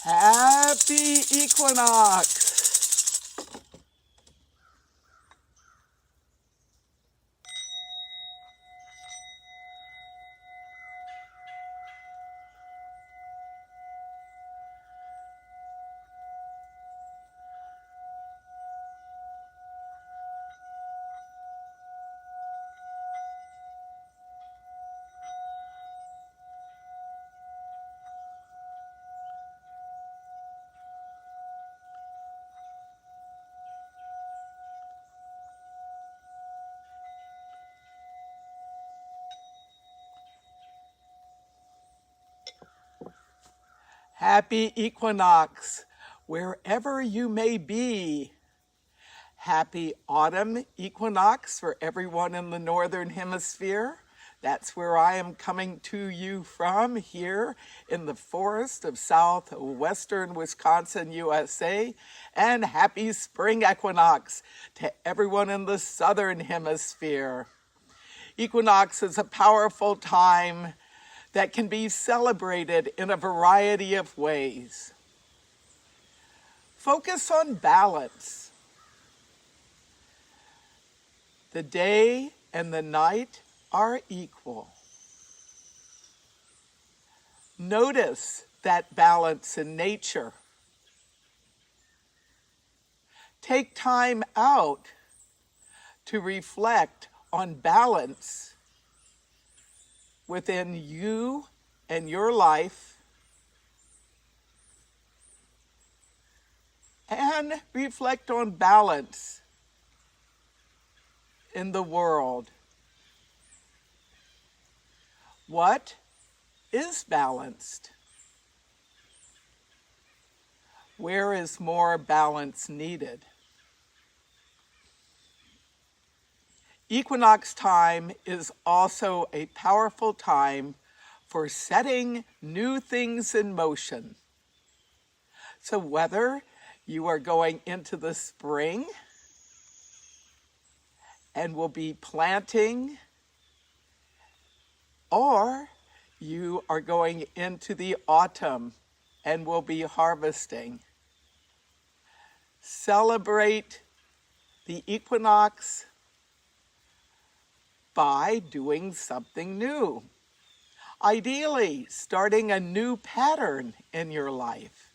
Happy Equinox! Happy Equinox, wherever you may be. Happy autumn equinox for everyone in the Northern Hemisphere. That's where I am coming to you from, here in the forest of southwestern Wisconsin, USA. And happy spring equinox to everyone in the Southern Hemisphere. Equinox is a powerful time that can be celebrated in a variety of ways. Focus on balance. The day and the night are equal. Notice that balance in nature. Take time out to reflect on balance within you and your life, and reflect on balance in the world. What is balanced? Where is more balance needed? Equinox time is also a powerful time for setting new things in motion. So whether you are going into the spring and will be planting, or you are going into the autumn and will be harvesting, celebrate the equinox by doing something new. Ideally, starting a new pattern in your life.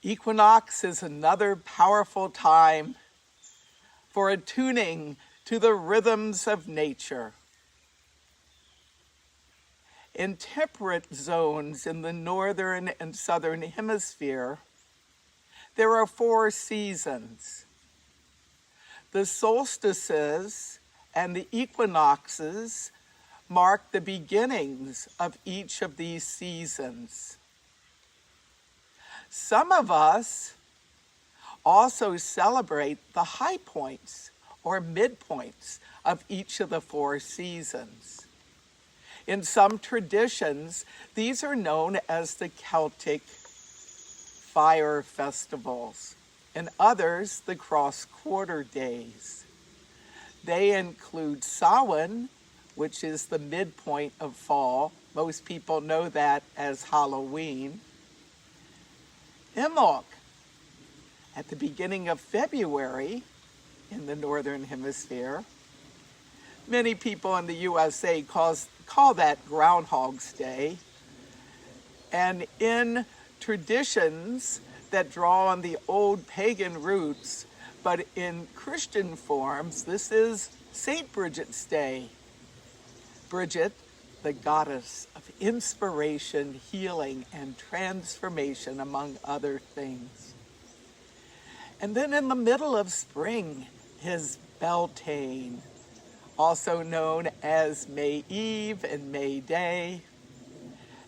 Equinox is another powerful time for attuning to the rhythms of nature. In temperate zones in the northern and southern hemisphere, there are 4 seasons. The solstices and the equinoxes mark the beginnings of each of these seasons. Some of us also celebrate the high points or midpoints of each of the 4 seasons. In some traditions, these are known as the Celtic fire festivals. In others, the cross-quarter days. They include Samhain, which is the midpoint of fall. Most people know that as Halloween. Imbolc, at the beginning of February in the Northern Hemisphere. Many people in the USA call that Groundhog's Day. And in traditions that draw on the old pagan roots, but in Christian forms, this is St. Bridget's Day. Bridget, the goddess of inspiration, healing, and transformation, among other things. And then in the middle of spring is Beltane, also known as May Eve and May Day.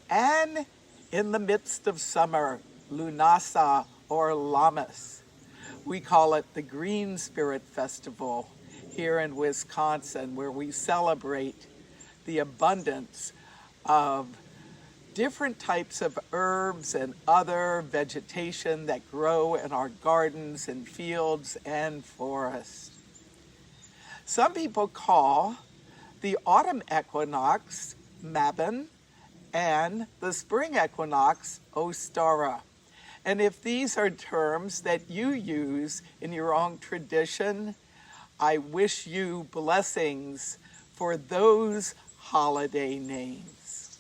And in the midst of summer, Lunasa or Lammas. We call it the Green Spirit Festival here in Wisconsin, where we celebrate the abundance of different types of herbs and other vegetation that grow in our gardens and fields and forests. Some people call the autumn equinox Mabon and the spring equinox, Ostara. And if these are terms that you use in your own tradition, I wish you blessings for those holiday names.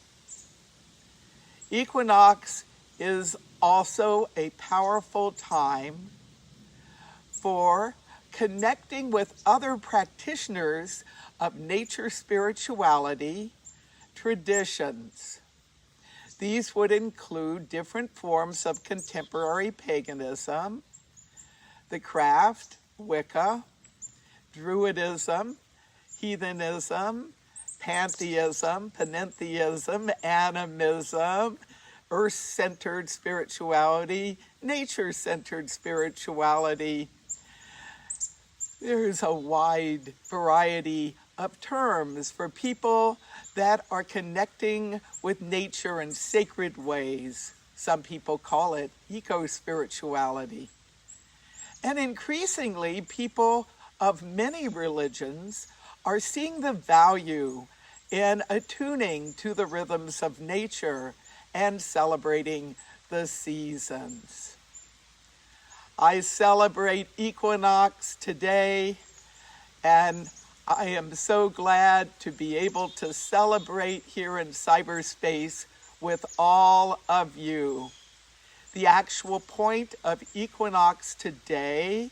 Equinox is also a powerful time for connecting with other practitioners of nature spirituality traditions. These would include different forms of contemporary paganism, the craft, Wicca, Druidism, heathenism, pantheism, panentheism, animism, earth-centered spirituality, nature-centered spirituality. There's a wide variety of terms for people that are connecting with nature in sacred ways. Some people call it eco-spirituality. And increasingly, people of many religions are seeing the value in attuning to the rhythms of nature and celebrating the seasons. I celebrate Equinox today, and I am so glad to be able to celebrate here in cyberspace with all of you. The actual point of Equinox today,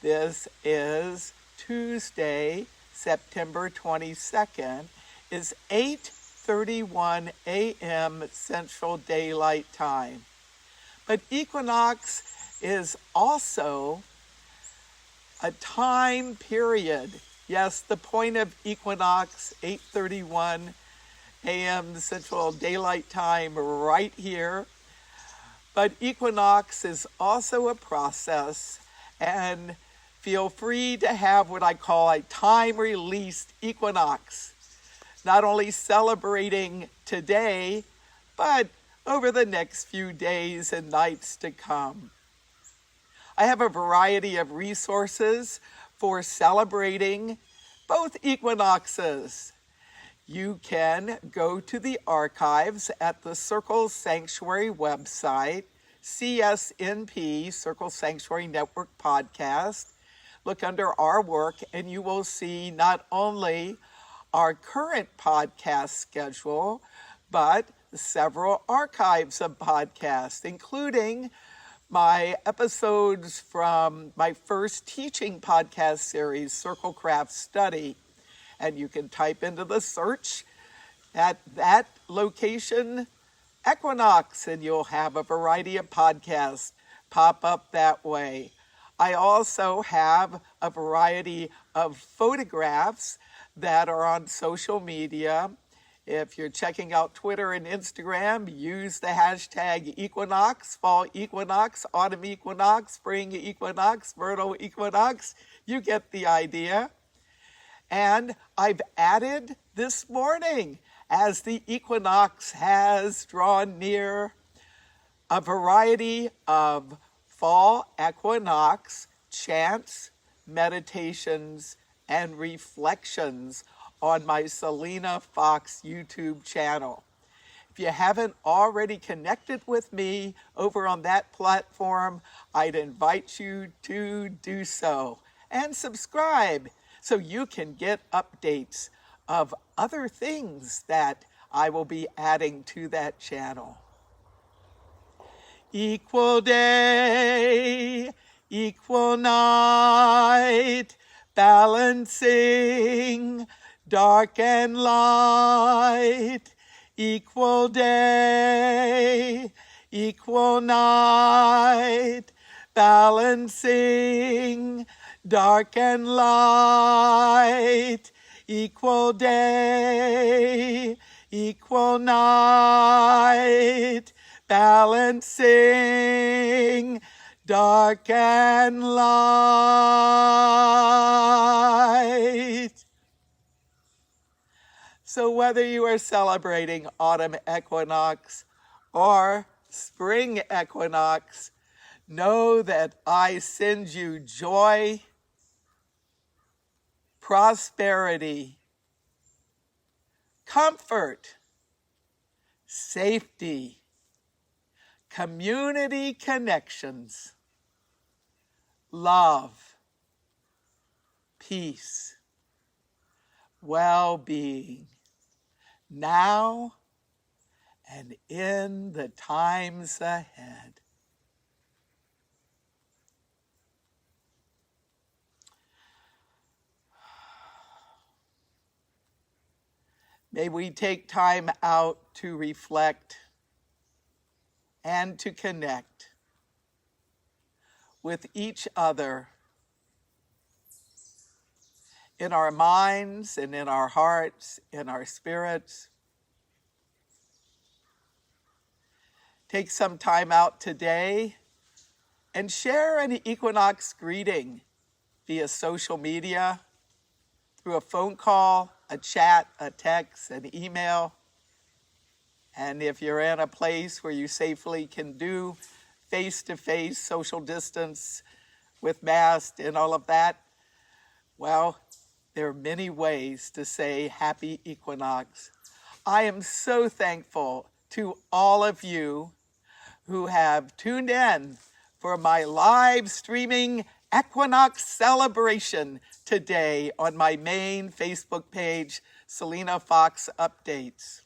this is Tuesday, September 22nd, is 8:31 a.m. Central Daylight Time. But Equinox is also a time period. Yes, the point of Equinox, 8:31 a.m. Central Daylight Time right here. But Equinox is also a process, and feel free to have what I call a time-released equinox, not only celebrating today, but over the next few days and nights to come. I have a variety of resources for celebrating both equinoxes. You can go to the archives at the Circle Sanctuary website, CSNP, Circle Sanctuary Network Podcast. Look under our work and you will see not only our current podcast schedule, but several archives of podcasts, including my episodes from my first teaching podcast series, Circle Craft Study. And you can type into the search at that location, Equinox, and you'll have a variety of podcasts pop up that way. I also have a variety of photographs that are on social media. If you're checking out Twitter and Instagram, use the hashtag Equinox, Fall Equinox, Autumn Equinox, Spring Equinox, Vernal Equinox. You get the idea. And I've added this morning, as the equinox has drawn near, a variety of fall equinox chants, meditations, and reflections on my Selena Fox YouTube channel. If you haven't already connected with me over on that platform, I'd invite you to do so and subscribe so you can get updates of other things that I will be adding to that channel. Equal day, equal night, balancing dark and light. Equal day, equal night, balancing dark and light. Equal day, equal night, balancing dark and light. So whether you are celebrating autumn equinox or spring equinox, know that I send you joy, prosperity, comfort, safety, community connections, love, peace, well-being, now and in the times ahead. May we take time out to reflect and to connect with each other in our minds and in our hearts, in our spirits. Take some time out today and share an Equinox greeting via social media, through a phone call, a chat, a text, an email. And if you're in a place where you safely can do face-to-face social distance with masks and all of that, well, there are many ways to say Happy Equinox. I am so thankful to all of you who have tuned in for my live streaming Equinox celebration today on my main Facebook page, Selena Fox Updates.